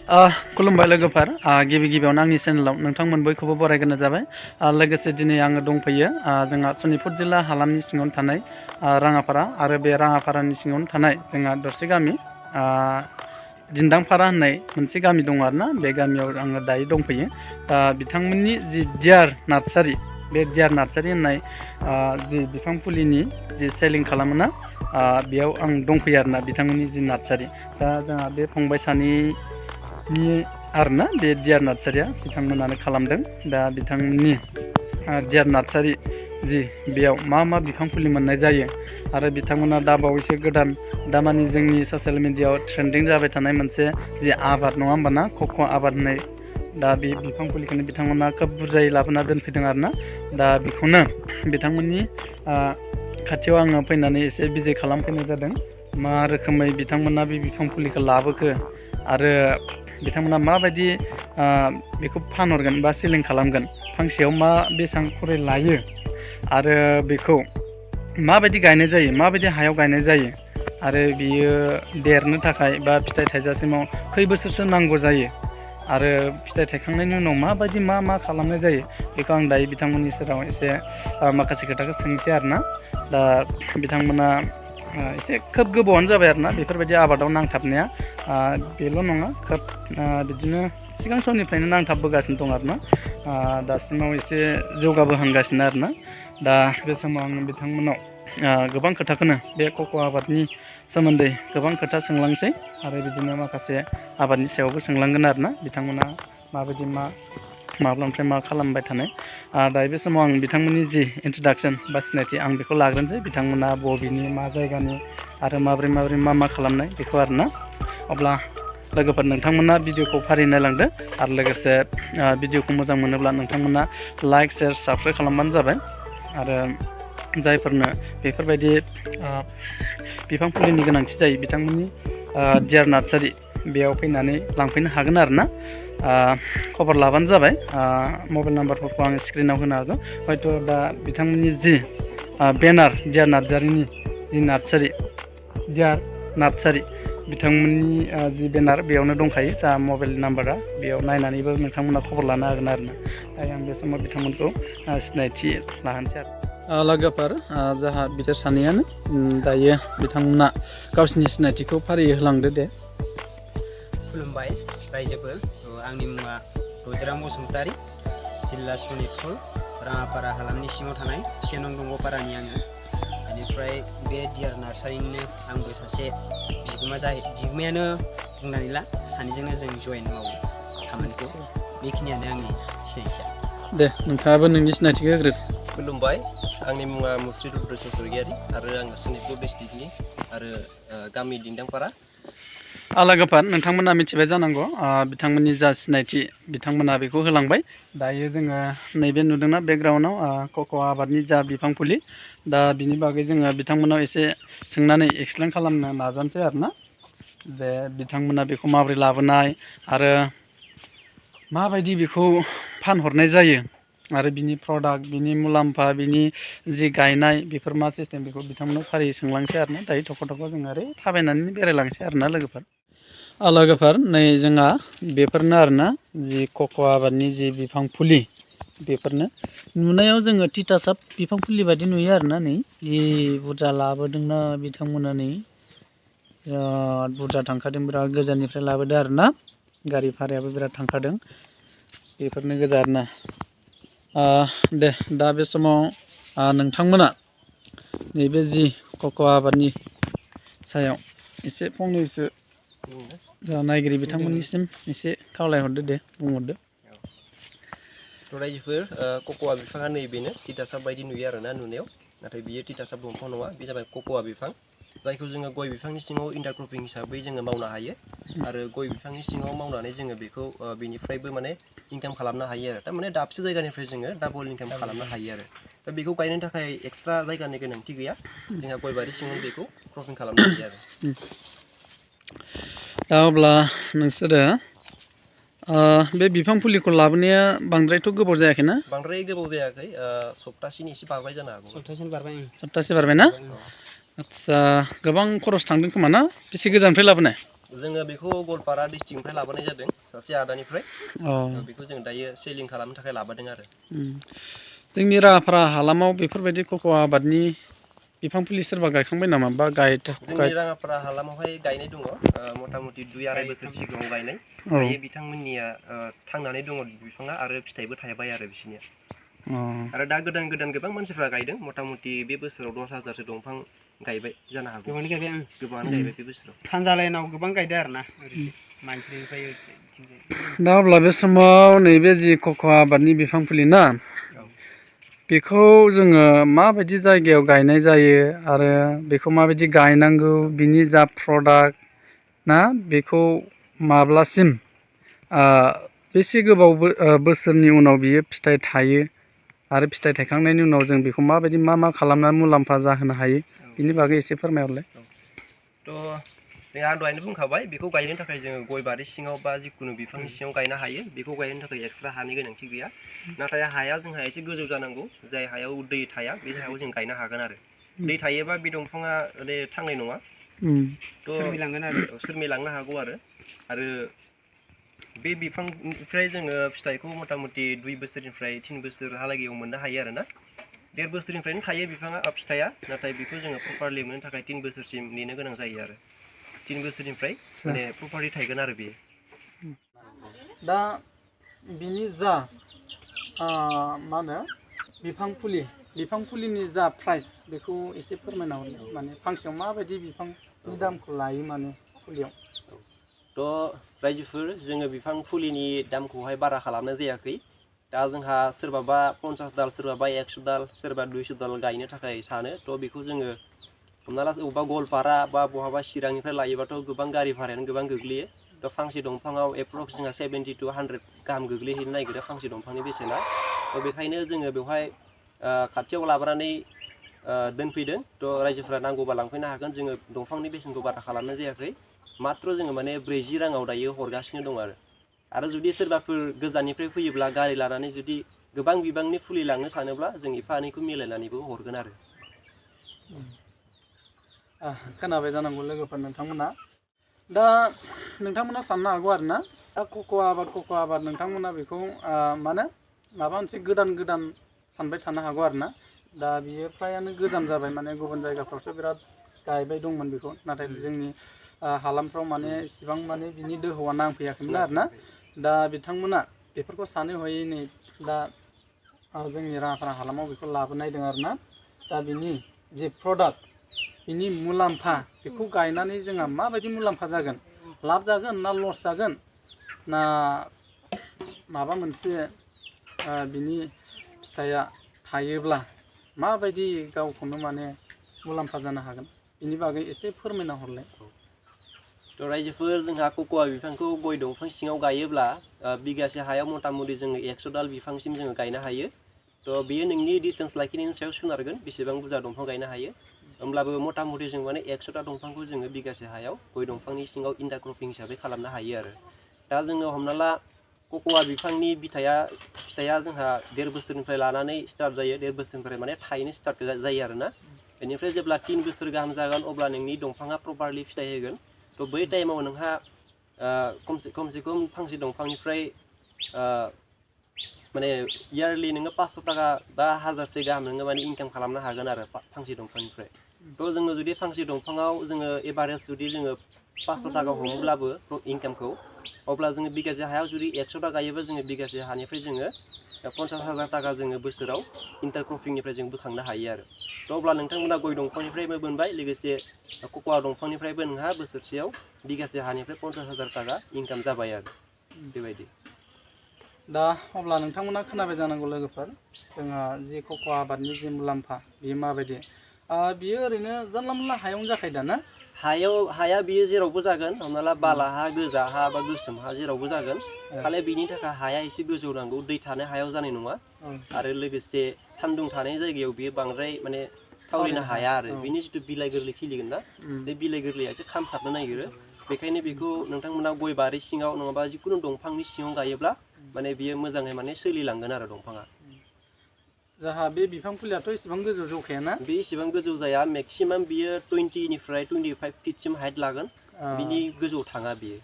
खुलुमबाय लोगोफोर गिबि गिबियावनो आंनि चेनेलाव नोंथांमोन बयखौबो बरायग्रोनाय जाबाय लोगोसे दिनै आङो दंफैयो जोंहा सनितपुर जिल्ला हालामनि सिङावनो थानाय राङापारा आरो बे राङापारानि सिङावनो थानाय जोंहा दरसे गामि दिन्दांपारा होननाय मोनसे गामि दं आरोना बे गामियाव आङो दायो दंफैयो बिथांमोननि जि डियार नार्सारि बे डियार नार्सारि होननाय जि बिफां फुलिनि जि सेलिं खालामोना बेयाव आं दंफैयो आरोना बिथांमोननि जि नार्सारि दा जोंहा बे फंबाय सानैनि आरोना बे डियार नार्सारिया बिथांमोनानो खालामदों दा बिथांमोननि डियार नार्सारि जि बेयाव मा मा बिफां फुलि मोननाय जायो आरो बिथांमोना दा बावैसो गोदान दामानि जोंनि ससियेल मिडियायाव ट्रेन्डिं जाबाय थानाय मोनसे जि आबाद नङा होमबा ना कक' आबाद होननाय दा बे बिफां फुलिखौनो बिथांमोना खोब बुरजायै लाबोना दोनफैदों आरोना दा बेखौनो बिथांमोननि खाथियाव आङो फैनानै एसे भिजिट खालामफैनाय जादों मा रोखोमै बिथांमोना बे बिफां फुलिखौ लाबोखो आरो बिथांमोना माबायदि बेखौ फानहरगोन बा सेलिं खालामगोन फांसेयाव मा बेसेबां खरै लायो आरो बेखौ माबायदि गायनाय जायो माबायदि हायाव गायनाय जायो आरो बियो देरनो थाखाय बा फिथाइ थाइजासिमाव खै बोसोरसो नांगौ जायो आरो फिथाइ थायखांनायनि उनाव माबायदि मा खालामनाय जायो बेखौ आं दायो बिथांमोननि सेराव एसे माखासे खोथाखौ सोंसै आरोना दा बिथांमोना एसे खोब गोबावानो जाबाय आरोना बेफोरबायदि आबादाव नांथाबनाया बेल' नङा खोब बिदिनो सिगां समनिफ्रायनो नांथाबबोगासिनो दं आरोना दासिमाव एसे जौगाबोहांगासिनो आरोना दा बे समाव आं बिथांमोनाव गोबां खोथाखौनो बे कक' आबादनि सोमोन्दै गोबां खोथा सोंलांसै आरो बिदिनो माखासे आबादनि सायावबो सोंलांगोन आरोना बिथांमोना माबायदि माब्लानिफ्राय मा खालामबाय थानाय दायो बे समाव आं बिथांमोननि जि इन्ट्रडाक्सन बा सिनायथि आं बेखौ लाग्रोनोसै बिथांमोना बबेनि मा जायगानि आरो माबोरै मा खालामनाय बेखौ आरोना अब्ला लोगोफोर नोंथांमोना भिडिअखौ फारि नायलांदो आरो लोगोसे भिडिअखौ मोजां मोनोब्ला नोंथांमोना लाइक शेयार साबस्क्राइब खालामबानो जाबाय आरो जायफोरनो बेफोरबायदि बिफां फुलिनि गोनांथि जायो बिथांमोननि डियार नार्सारि बेयाव फैनानै लांफैनो हागोन आरोना खबर लाबानो जाबाय मबाइल नाम्बारफोरखौ आं स्क्रिनाव होनो हागोन हयथ' दा बिथांमोननि जि बेनार डियार नार्सारिनि जि नार्सारि डियार नार्सारि बिथांमोननि जि बेनार बेयावनो दंखायो जा मबाइल नाम्बारा बेयाव नायनानैबो नोंथांमोना खबर लानो हागोन आरोना दायो आं बे समाव बिथांमोनखौ सिनायथि लाहोनोसै आरो लोगोफोर जाहा बिसोर सानैयानो दायो बिथांमोना गावसिनि सिनायथिखौ फारियै होलांदो दे खुलुमबाय रायजोफोर आंनि मुङा रुद्राम बसुमतारी जिल्ला सनितपुर राङापारा हालामनि सिङाव थानाय सेनं दंग'पारानि आङो बेनिफ्राय बे डियार नार्सारिनिनो आंबो सासे बिगोमायानो बुंनानै ला सानैजोंनो जों जयेन मावो खामानिखौ बेखिनियानो आंनि सिनायथिया दे नोंथाङाबो नोंनि सिनायथिखौ होग्रो खुलुमबाय आंनि मुङा मुस्रि रुद्रेश्वर सरगियारि आरो आङो सनितपुर डिस्ट्रिक्टनि आरो गामि दिन्दांपारा लोगोफोर नोंथांमोना मिथिबाय जानांगौ बिथांमोननि जा सिनायथि बिथांमोना बेखौ होलांबाय दायो जोङो नैबे नुदोंना बेकग्राउन्डआव कक' आबादनि जा बिफां फुलि दा बिनि बागै जोङो बिथांमोनाव एसे सोंनानै एक्सप्लेन खालामनो नाजानोसै आरोना जे बिथांमोना बेखौ माबोरै लाबोनाय आरो माबायदि बेखौ फानहरनाय जायो आरो बिनि प्रडाक्ट बिनि मुलाम्फा बिनि जि गायनाय बेफोर मा सिस्टेम बेखौ बिथांमोनाव फारियै सोंलांसै आरोना दायो थख' जों ओरै थाबायनानै बेरायलांसै आरोना लोगोफोर नै जोंहा बेफोरनो आरोना जि कक' आबादनि जि बिफां फुलि बेफोरनो नुनायाव जोङो तितासाप बिफां फुलि बायदि नुयो आरोना नै जि बुरजा लाबोदोंना बिथांमोना नै बिराद बुरजा थांखादों बिराद गोजाननिफ्राय लाबोदों आरोना गारि भारायाबो बिराद थांखादों बेफोरनो गोजा आरोना दे दा बे समाव नोंथांमोना नैबे जि कक' आबादनि सायाव एसे फंनैसो नायगिरि बिथांमोननिसिम एसे खावलायहरदो दे बुंहरदो रायजोफोर कक'आ बिफाङा नैबेनो तितासाप बायदि नुयो आरोना नुनायाव नाथाय बियो तितासाप दंफां नङा बे जाबाय कक'आ बिफां जायखौ जोङो गय बिफांनि सिङाव इन्टारक्रपिं हिसाबै जोङो मावनो हायो आरो गय बिफांनि सिङाव मावनानै जोङो बेखौ बेनिफ्रायबो माने इनकाम खालामनो हायो आरो थारमाने दाबसे जायगानिफ्राय जोङो डाबल इनकाम खालामनो हायो आरो दा बेखौ गायनो थाखाय एक्सट्रा जायगानि गोनांथि गैया जोंहा गय बारि सिङाव बेखौ क्रपिं खालामनो हायो आरो दा अब्ला नोंसोरो बे बिफां फुलिखौ लाबोनाया बांद्रायथ' गोबाव जायाखैना बांद्राय गोबाव जायाखै सप्तासेनि एसे बारबाय जानो हागौ सप्तासे बारबाय ना आदसा गोबां खरस थांदों खोमा ना बेसे गोजाननिफ्राय लाबोनाय जोङो बेखौ गवालपारा डिस्ट्रिक्टनिफ्राय लाबोनाय जादों सासे आदानिफ्राय बेखौ जों दायो सेलिं खालामनो थाखाय लाबोदों आरो जोंनि राङापारा हालामाव बेफोरबायदि कक'आ आबादनि बिफां फुलि सोरबा गायखांबाय नामा बा जोंनि राङापारा हालामावहाय गायनाय दङ मथा मथि 2-2.5 बोसोर सिगाङाव गायनाय दायो बिथांमोननिया थांनानै दङ बिफाङा आरो फिथाइबो थायबाय आरो बिसोरनिया आरो दा गोदान गोबां मानसिफ्रा गायदों मथा मथि बे बोसोराव 10,000सो दंफां गायबाय जानो हागौ गोबाङानो गायबाय बे बोसोराव सानजा लाइनाव गोबां गायदों आरोना मानसिनिफ्राय दा अब्ला बे समाव नैबे जि कक'आ आबादनि बिफां फुलि ना बेखौ जोङो माबायदि जायगायाव गायनाय जायो आरो बेखौ माबायदि गायनांगौ बिनि जा प्रडाक्ट ना बेखौ माब्लासिम बेसे गोबाव बोसोरनि उनाव बियो फिथाइ थायो आरो फिथाइ थायखांनायनि उनाव जों बेखौ माबायदि मा खालामनानै मुलाम्फा जाहोनो हायो बिनि बागै एसे फोरमायहरलाय आं दहायनो बुंखाबाय बेखौ गायनो थाखाय जोङो गय बारि सिङाव बा जिखुनु बिफांनि सिङाव गायनो हायो बेखौ गायनो थाखाय एक्सट्रा हानि गोनांथि गैया नाथाय हाया जोंहा एसे गोजौ जानांगौ जाय हायाव दै थाया बे हायाव जों गायनो हागोन आरो दै थायोबा बे दंफाङा थांनाय नङा सोरमिलांनो हागौ आरो बे बिफांनिफ्राय जोङो फिथाइखौ मथा मथि 2 बोसोरनिफ्राय 3 बोसोरहालागैयाव मोननो हायो आरोना 1.5 बोसोरनिफ्रायनो थायो बिफाङा फिथाइया नाथाय बेखौ जोङो प्रपारलि मोननो थाखाय 3 बोसोरसिम नेनो गोनां जायो आरो 3 बोसोरनिफ्राय माने प्रपारलि थायगोन आरो बेयो दा बिनि जा मा होनो बिफां फुलिनि जा प्राइस बेखौ एसे फोरमायना हरलाय माने फांसेयाव माबायदि बिफांनि दामखौ लायो माने फुलियाव रायजोफोर जोङो बिफां फुलिनि दामखौहाय बारा खालामनाय जायाखै दा जोंहा सोरबाबा 50 दाल सोरबाबा 100 दाल सोरबा 200 दाल गायनो थाखाय सानो बेखौ जोङो हमना ला अबेबा गवालपारा बा बहाबा चिरांनिफ्राय लायोबाथ' गोबां गारि भारायानो गोबां गोग्लैयो फांसे दंफाङाव एप्रक्स जोंहा 70 to 100 गाहाम गोग्लैहैनो नागिरो फांसे दंफांनि बेसेना बेखायनो जोङो बेवहाय खाथियाव लाबोनानै दोनफैदों रायजोफोरा नांगौबा लांफैनो हागोन जोङो दंफांनि बेसेनखौ बारा खालामनाय जायाखै मात्र जोङो माने 40 राङाव दायो हरगासिनो दं आरो जुदि सोरबाफोर गोजाननिफ्राय फैयोब्ला गारि लानानै जुदि गोबां बिबांनि फुलि लांनो सानोब्ला जों एफा एनैखौ मिलायनानैबो हरगोन आरो खोनाबाय जानांगौ लोगोफोर नोंथांमोना दा नोंथांमोना साननो हागौ आरोना दा कक'आ आबाद नोंथांमोना बेखौ मानो माबा मोनसे गोदान सानबाय थानो हागौ आरोना दा बियो फ्रायानो गोजाम जाबाय माने गुबुन जायगाफ्रावसो बिराद गायबाय दंमोन बेखौ नाथाय जोंनि हालामफ्राव माने इसिबां माने बिनि दोहौआ नांफैयाखैमोन आरोना दा बिथांमोना बेफोरखौ सानै हयै नै दा जोंनि राङापारा हालामाव बेखौ लाबोनायदों आरोना दा बिनि जे प्रडाक्ट बिनि मुलाम्फा बेखौ गायनानै जोंहा माबायदि मुलाम्फा जागोन लाब जागोन ना लस जागोन ना माबा मोनसे बिनि फिथाइया थायोब्ला माबायदि गावखौनो माने मुलाम्फा जानो हागोन बिनि बागै एसे फोरमायना हरलाय रायजोफोर जोंहा कक'आ बिफांखौ गय दंफां सिङाव गायोब्ला बिगासे हायाव मथा मथि जोङो 100 दाल बिफांसिम जोङो गायनो हायो बेयो नोंनि डिस्टेन्स लाखिनायनि सायाव सोनारगोन बेसेबां बुरजा दंफां गायनो हायो होमब्लाबो मथा मथि जों माने 100टा दंफांखौ जोङो बिगासे हायाव गय दंफांनि सिङाव इन्टारक्रपिं हिसाबै खालामनो हायो आरो दा जोङो हमना ला कक'आ बिफांनि फिथाइया जोंहा 1.5 बोसोरनिफ्राय लानानै स्टार्ट जायो 1.5 बोसोरनिफ्राय माने थायनो स्टार्ट जायो आरोना बेनिफ्राय जेब्ला 3 बोसोर गाहाम जागोन अब्ला नोंनि दंफाङा प्रपारलि फिथाइ होगोन बै टाइमाव नोंहा खमसे खम फांसे दंफांनिफ्राय माने इयारलि नोङो 500 थाखा बा 1000से गाहाम नोङो माने इनकाम खालामनो हागोन आरो फांसे दंफांनिफ्राय जोङो जुदि फांसे दंफाङाव जोङो एभारेज जुदि जोङो 500 थाखा हमोब्लाबो इनकामखौ अब्ला जोङो बिगासे हायाव जुदि 100टा गायोबा जोङो बिगासे हानिफ्राय जोङो 50,000 थाखा जोङो बोसोराव इन्टारक्रपिंनिफ्राय जों बोखांनो हायो आरो अब्ला नोंथांमोना गय दंफांनिफ्रायबो मोनबाय लोगोसे कक'आ दंफांनिफ्रायबो नोंहा बोसोरसेयाव बिगासे हानिफ्राय 50,000 थाखा इनकाम जाबाय आरो बेबायदि दा अब्ला नोंथांमोना खोनाबाय जानांगौ लोगोफोर जोंहा जि कक'आ आबादनि जि मुलाम्फा बेयो माबायदि बियो ओरैनो जानला मोनला हायावनो जाखायो दा ना हाया बियो जेरावबो जागोन हमना ला बाला हा गोजा हा बा गोसोम हा जेरावबो जागोन खालि बिनि थाखाय हाया एसे गोजौ नांगौ दै थानाय हायाव जानाय नङा आरो लोगोसे सान्दुं थानाय जायगायाव बियो बांद्राय माने थावरिनो हाया आरो बिनि जिथु बिलाइ गोरलै खिलिगोन ना बे बिलाइ गोरलैया एसे खामसाबनो नागिरो बेखायनो बेखौ नोंथांमोना गय बारि सिङाव नङाबा जिखुनु दंफांनि सिङाव गायोब्ला माने बियो मोजाङै माने सोलिलांगोन आरो दंफाङा जाहा बे बिफां फुलियाथ' इसेबां गोजौ जौखायाना बे इसेबां गोजौ जाया मेक्सिमाम बियो 20 निफ्राय 25 फिटसिम हाइट लागोन बिनि गोजौआव थाङा बियो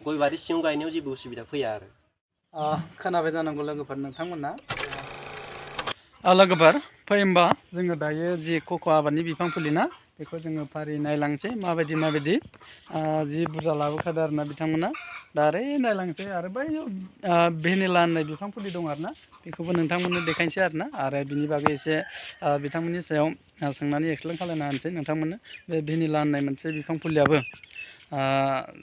गय बारि सिङाव गायनायाव जेबो उसुबिदा फैया आरो खोनाबाय जानांगौ लोगोफोर नोंथांमोना लोगोफोर फै होमबा जोङो दायो जि कक' आबादनि बिफां फुलि ना बेखौ जोङो फारि नायलांसै माबायदि जि बुरजा लाबोखादों आरोना बिथांमोना दा ओरै नायलांसै आरो बै भेनिला होननाय बिफां फुलि दं आरोना बेखौबो नोंथांमोननो देखायनोसै आरोना आरो बिनि बागै एसे बिथांमोननि सायाव सोंनानै एक्सप्लेन खालामना होनोसै नोंथांमोननो बे भेनिला होननाय मोनसे बिफां फुलियाबो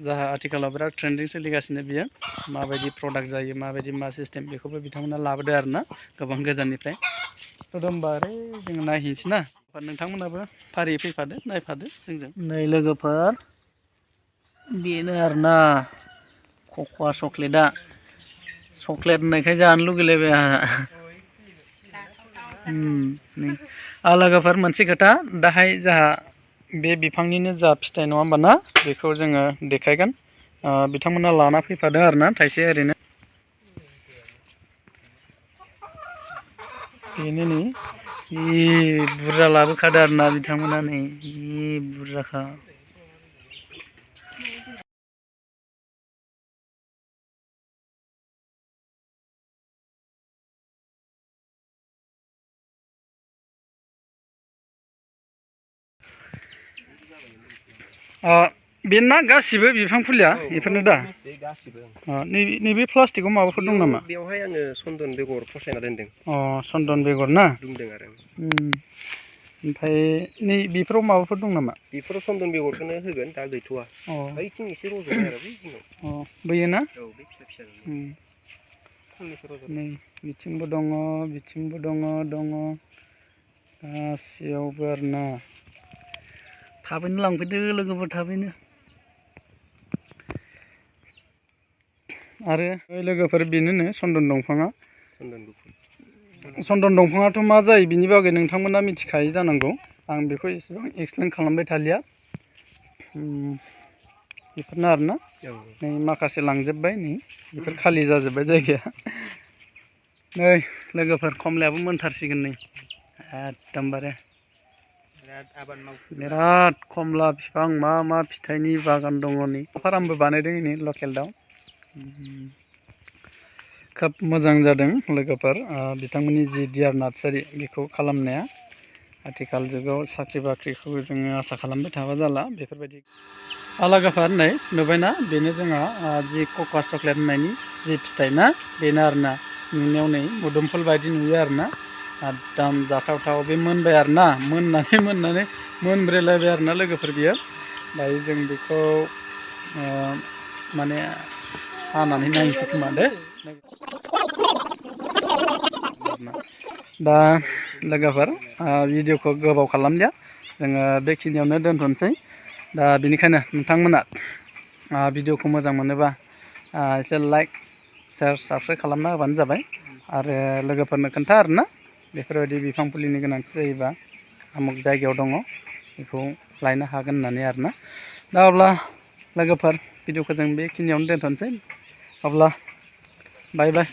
जाहा आथिखालाव बिराद ट्रेन्डिं सोलिगासिनो बियो माबायदि प्रडाक्ट जायो माबायदि मा सिस्टेम बेखौबो बिथांमोना लाबोदो आरोना गोबां गोजाननिफ्राय थ' होमबा ओरै जोङो नायहैनोसै ना नोंथांमोनाबो फारियै फैफादो नायफादो जोंजों नै लोगोफोर बेनो आरोना कक'आ चक्लेटआ चक्लेट होननायखाय जानो लुगैलायबाय आंहा लोगोफोर मोनसे खोथा दाहाय जाहा बे बिफांनिनो जा फिथाइ नङा होमबा ना बेखौ जोङो देखायगोन बिथांमोना लाना फैफादों आरोना थाइसे ओरैनो बेनो नै बुरजा लाबोखादों आरोना बिथांमोना नै बुरजाखा बेना गासिबो बिफां फुलिया बेफोरनो दा नैबे प्लास्टिकआव माबाफोर दं नामा बेवहाय आङो चन्दन बेगर फसायना दोनदों चन्दन बेगर ना दुमदों आरो ओमफ्राय नै बेफोराव माबाफोर दं नामा बेफोराव चन्दन बेगरखौनो होगोन दा गैथ'वा बैथिं एसे रज'बाय आरो बै जिङाव बैयो ना औ बे फिसा फिसा नै बिथिंबो दङ बिथिंबो दङ गासैयावबो आरोना थाबैनो लांफैदो लोगोफोर थाबैनो आरो लोगोफोर बेनोनो चन्दन दंफाङा चन्दन दंफाङाथ' मा जायो बिनि बागै नोंथांमोना मिथिखायो जानांगौ आं बेखौ एसेबां एक्सप्लेन खालामबाय थालिया बेफोरनो आरोना नै माखासे लांजोब्बाय नै बेफोर खालि जाजोब्बाय जायगाया नै लोगोफोर कमलायाबो मोनथारसिगोन नै एकदमबारे बिराद कमला बिफां मा फिथाइनि बागान दङ नै फार्मबो बानायदों नै लकेल दाउ खोब मोजां जादों लोगोफोर बिथांमोननि जि डियार नार्सारि बेखौ खालामनाया आथिखाल जुगाव साख्रि बाख्रिखौ जोङो आसा खालामबाय थाबा जाला बेफोरबायदि लोगोफोर नै नुबायना बेनो जोंहा जि कक'आ चक्लेट होननायनि जि फिथाइ ना बेनो आरोना नुनायाव नै मोदोमफुल बायदि नुयो आरोना एकदम जाथावथाव बे मोनबाय आरोना मोननानै मोनब्रेलायबाय आरोना लोगोफोर बियो दायो जों बेखौ माने हानानै नायनोसै खोमा दे दा लोगोफोर भिडिअखौ गोबाव खालामलिया जोङो बेखिनियावनो दोनथ'नोसै दा बेनिखायनो नोंथांमोना भिडिअखौ मोजां मोनोबा एसे लाइक शेयार साबस्क्राइब खालामना होबानो जाबाय आरो लोगोफोरनो खोन्था आरोना बेफोरबायदि बिफां फुलिनि गोनांथि जायोबा आमुक जायगायाव दङ बेखौ लायनो हागोन होननानै आरोना दा अब्ला लोगोफोर भिडिअखौ जों बेखिनियावनो दोनथ'नोसै अब्ला बाय बाय